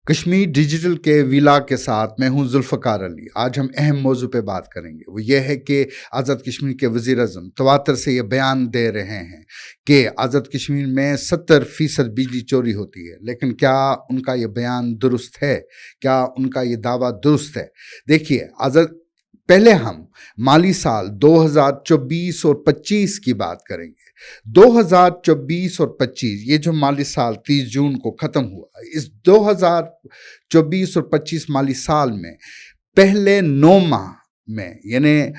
Kashmir digital کے ویلا کے ساتھ میں ہوں ذوالفقار علی۔ آج ہم اہم موضوع پہ بات کریں گے، وہ یہ ہے کہ آزاد کشمیر کے وزیر اعظم تواتر سے یہ بیان دے رہے ہیں کہ آزاد کشمیر میں 70% بجلی چوری ہوتی ہے، لیکن کیا ان کا یہ بیان درست ہے؟ کیا ان کا یہ دعویٰ درست ہے؟ دیکھیے، پہلے ہم مالی سال 2024 اور 25 کی بات کریں گے۔ 2024 اور 25 یہ جو مالی سال 30 جون کو ختم ہوا، اس 2024 اور 25 مالی سال میں پہلے 9 ماہ میں یعنی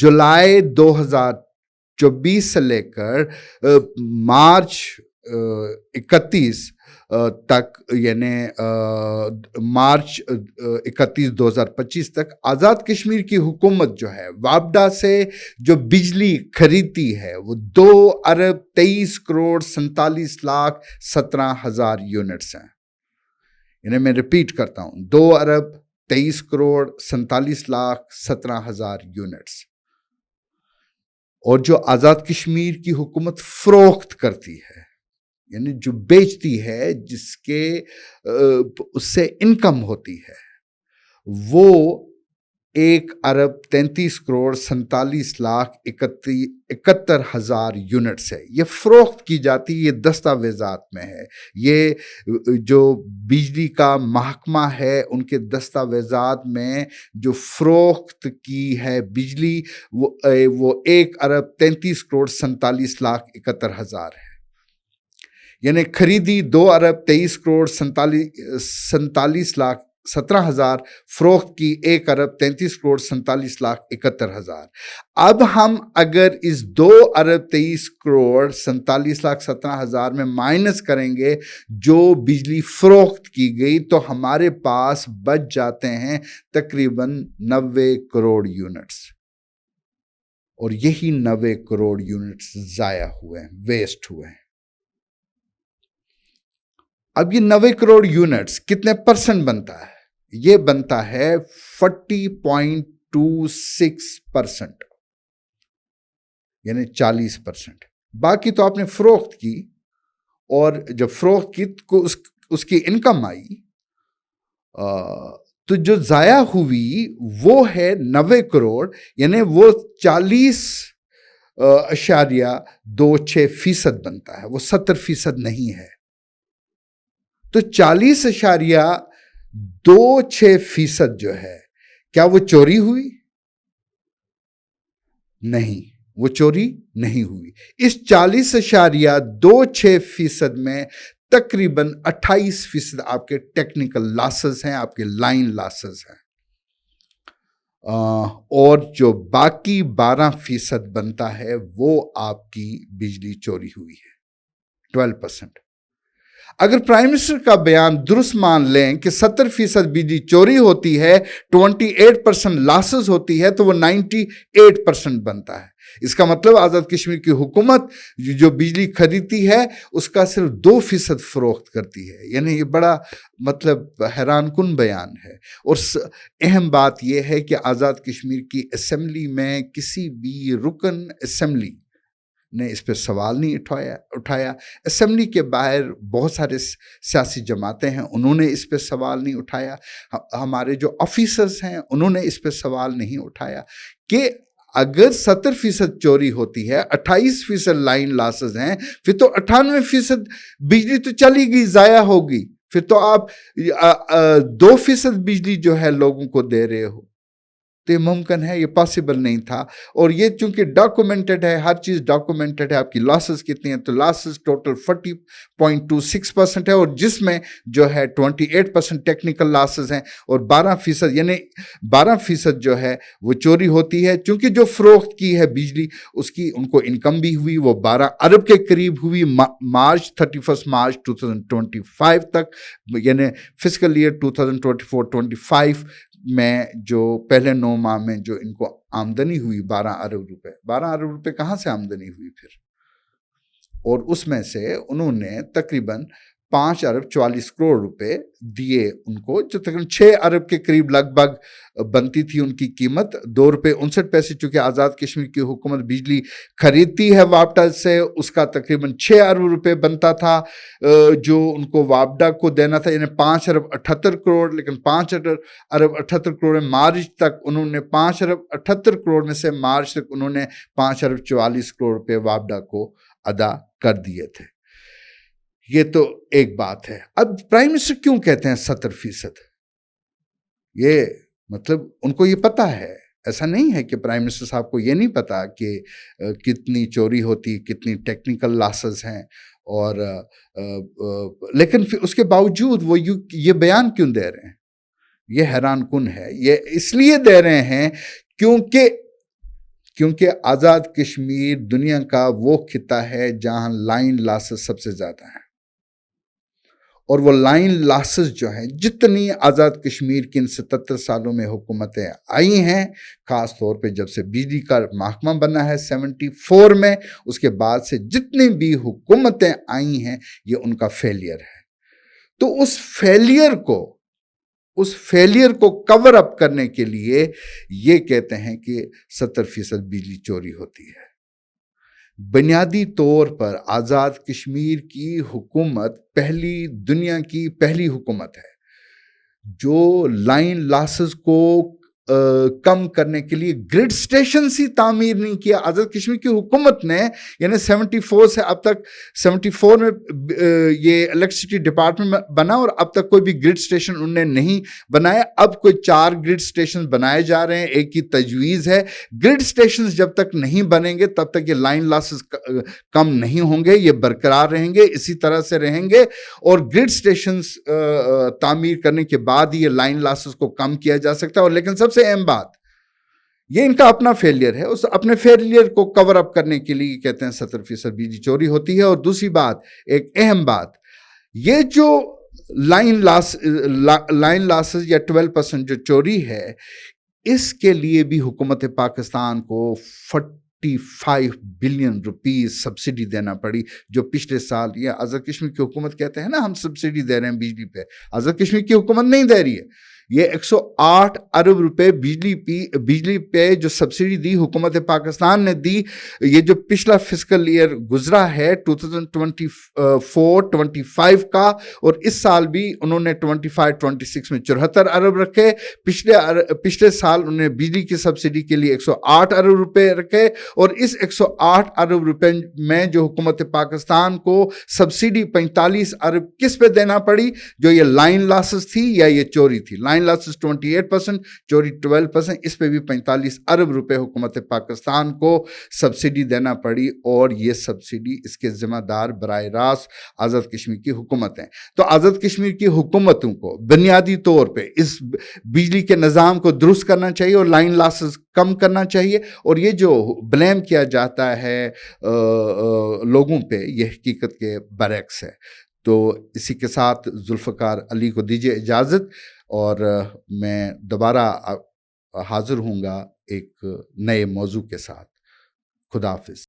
جولائی 2024 سے لے کر مارچ 31 تک، یعنی مارچ 31 2025 تک آزاد کشمیر کی حکومت جو ہے وابڈا سے جو بجلی خریدتی ہے وہ 2,23,47,17,000 یونٹس ہیں۔ یعنی میں ریپیٹ کرتا ہوں، 2,23,47,17,000 یونٹس۔ اور جو آزاد کشمیر کی حکومت فروخت کرتی ہے، یعنی جو بیچتی ہے، جس کے اس سے انکم ہوتی ہے، وہ 1,33,47,71,000 یونٹس ہے۔ یہ فروخت کی جاتی، یہ دستاویزات میں ہے۔ یہ جو بجلی کا محکمہ ہے، ان کے دستاویزات میں جو فروخت کی ہے بجلی، وہ 1,33,47,71,000 ہے۔ یعنی خریدی 2,23,47,17,000، فروخت کی 1,33,47,71,000۔ اب ہم اگر اس 2,23,47,17,000 میں مائنس کریں گے جو بجلی فروخت کی گئی، تو ہمارے پاس بچ جاتے ہیں تقریباً 90 کروڑ یونٹس۔ اور یہی 90 کروڑ یونٹس ضائع ہوئے ہیں، ویسٹ ہوئے ہیں۔ اب یہ 90 کروڑ یونٹس کتنے پرسنٹ بنتا ہے؟ یہ بنتا ہے 40.26%، یعنی 40%۔ باقی تو آپ نے فروخت کی، اور جب فروخت کی تو اس کی انکم آئی، تو جو ضائع ہوئی وہ ہے 90 کروڑ، یعنی وہ 40.26% بنتا ہے، وہ 70% نہیں ہے۔ تو 40.26% جو ہے، کیا وہ چوری ہوئی؟ نہیں، وہ چوری نہیں ہوئی۔ اس 40.26% میں تقریباً 28% آپ کے ٹیکنیکل لاسز ہیں، آپ کے لائن لاسز ہیں، اور جو باقی 12% بنتا ہے وہ آپ کی بجلی چوری ہوئی ہے، 12%۔ اگر پرائم منسٹر کا بیان درست مان لیں کہ 70% بجلی چوری ہوتی ہے، 28% لاسز ہوتی ہے، تو وہ 98% بنتا ہے۔ اس کا مطلب آزاد کشمیر کی حکومت جو بجلی خریدتی ہے اس کا صرف 2% فروخت کرتی ہے۔ یعنی یہ بڑا حیران کن بیان ہے۔ اور اہم بات یہ ہے کہ آزاد کشمیر کی اسمبلی میں کسی بھی رکن اسمبلی نے اس پہ سوال نہیں اٹھایا۔ اسمبلی کے باہر بہت سارے سیاسی جماعتیں ہیں، انہوں نے اس پہ سوال نہیں اٹھایا۔ ہمارے جو آفیسرز ہیں انہوں نے اس پہ سوال نہیں اٹھایا کہ اگر 70% چوری ہوتی ہے، 28% لائن لاسز ہیں، پھر تو 98% بجلی تو چلی گئی، ضائع ہوگی۔ پھر تو آپ 2% بجلی جو ہے لوگوں کو دے رہے ہو، تو یہ ممکن ہے، یہ پاسبل نہیں تھا۔ اور یہ چونکہ ڈاکومنٹڈ ہے، ہر چیز ڈاکومنٹڈ ہے، آپ کی لاسز کتنی ہیں، تو لاسز ٹوٹل 40.26% ہے، اور جس میں جو ہے 28% ٹیکنیکل لاسز ہیں، اور 12% یعنی 12% جو ہے وہ چوری ہوتی ہے۔ چونکہ جو فروخت کی ہے بجلی، اس کی ان کو انکم بھی ہوئی، وہ 12 ارب کے قریب ہوئی مارچ 31 مارچ 2025 تک، یعنی فسکل ایئر 2024-25 میں جو پہلے 9 ماہ میں جو ان کو آمدنی ہوئی 12 ارب روپے۔ 12 ارب روپے کہاں سے آمدنی ہوئی پھر؟ اور اس میں سے انہوں نے تقریباً 5 अरब 44 करोड़ रुपए दिए उनको, जो तकरीबन 6 अरब के करीब लगभग बनती थी उनकी कीमत। 2 रुपये 59 पैसे चूंकि आज़ाद कश्मीर की हुकूमत बिजली खरीदती है वापडा से, उसका तकरीबन 6 अरब रुपए बनता था जो उनको वापडा को देना था, यानी 5 अरब 78 करोड़। लेकिन 5 अरब 78 करोड़ में मार्च तक उन्होंने 5 अरब 78 करोड़ में से मार्च तक उन्होंने 5 अरब 44 करोड़ रुपए वापडा को अदा कर दिए थे। ये तो एक बात है। अब प्राइम मिनिस्टर क्यों कहते हैं 70%? ये मतलब उनको ये पता है, ऐसा नहीं है कि प्राइम मिनिस्टर साहब को ये नहीं पता कि कितनी चोरी होती, कितनी टेक्निकल लॉसेस हैं, और लेकिन फिर उसके बावजूद वो ये बयान क्यों दे रहे हैं? ये हैरान कुन है। ये इसलिए दे रहे हैं क्योंकि आज़ाद कश्मीर दुनिया का वो खिता है जहां लाइन लॉसेस सबसे ज़्यादा हैं, और वो लाइन लॉसेस जो हैं, जितनी आज़ाद कश्मीर की इन 77 सालों में हुकूमतें आई हैं, ख़ास तौर पे जब से बिजली का महकमा बना है 74 में, उसके बाद से जितनी भी हुकूमतें आई हैं, ये उनका फेलियर है। तो उस फेलियर को कवर अप करने के लिए ये कहते हैं कि 70% बिजली चोरी होती है। बुनियादी तौर पर आज़ाद कश्मीर की हुकूमत दुनिया की पहली हुकूमत है जो लाइन लॉसेस को कम करने के लिए ग्रिड स्टेशन ही तामीर नहीं किया। आज़ाद कश्मीर की हुकूमत ने, यानी 74 से अब तक, 74 में ये इलेक्ट्रिसिटी डिपार्टमेंट बना और अब तक कोई भी ग्रिड स्टेशन उन्होंने नहीं बनाया। अब कोई 4 ग्रिड स्टेशन बनाए जा रहे हैं, एक की तजवीज़ है। ग्रिड स्टेशन जब तक नहीं बनेंगे तब तक ये लाइन लॉसेस कम नहीं होंगे, ये बरकरार रहेंगे, इसी तरह से रहेंगे। और ग्रिड स्टेशन तामीर करने के बाद ही ये लाइन लॉसेस को कम किया जा सकता है। और लेकिन सबसे अहम बात, ये इनका अपना फेलियर है, उस अपने फेलियर को कवर अप करने के लिए कहते हैं 70% बिजली चोरी होती है। और दूसरी बात, एक अहम बात, ये जो लाइन लॉसेस या 12% जो चोरी है, इसके लिए भी हुकूमत पाकिस्तान को 45 बिलियन रुपीस सब्सिडी देना पड़ी, जो पिछले साल, ये आज़ाद कश्मीर की हुकूमत कहते हैं ना हम सब्सिडी दे रहे हैं बिजली पे, आज़ाद कश्मीर की हुकूमत नहीं दे रही है। ये 108 अरब रुपए बिजली पे जो सब्सिडी दी हुकूमत पाकिस्तान ने दी, ये जो पिछला फिस्कल ईयर गुजरा है 2024-25 का, और इस साल भी उन्होंने 25-26 में 74 अरब रखे। पिछले साल उन्होंने बिजली की सब्सिडी के लिए 108 अरब रुपए रखे, और इस 108 अरब रुपए में जो हुकूमत पाकिस्तान को सब्सिडी 45 अरब किस पे देना पड़ी? जो ये लाइन लॉसेस थी या ये चोरी थी। लाइन लॉसेस 28%, चोरी 12%, इस पे भी 45 अरब रुपए हुकूमत पाकिस्तान को सब्सिडी देना पड़ी, और ये सब्सिडी, इसके जिम्मेदार बराह रास्त आज़ाद कश्मीर की हुकूमत है। तो आज़ाद कश्मीर की हुकूमतों को बुनियादी तौर पे इस बिजली के निज़ाम को दुरुस्त करना चाहिए और लाइन लॉसेस कम करना चाहिए। और ये जो ब्लेम किया जाता है लोगों पे, ये हकीकत के बरक्स है। तो इसी के साथ जुल्फ़कार अली को दीजिए इजाज़त, और मैं दोबारा हाज़िर हूँगा एक नए मौजू के साथ। खुदा हाफ़िज़।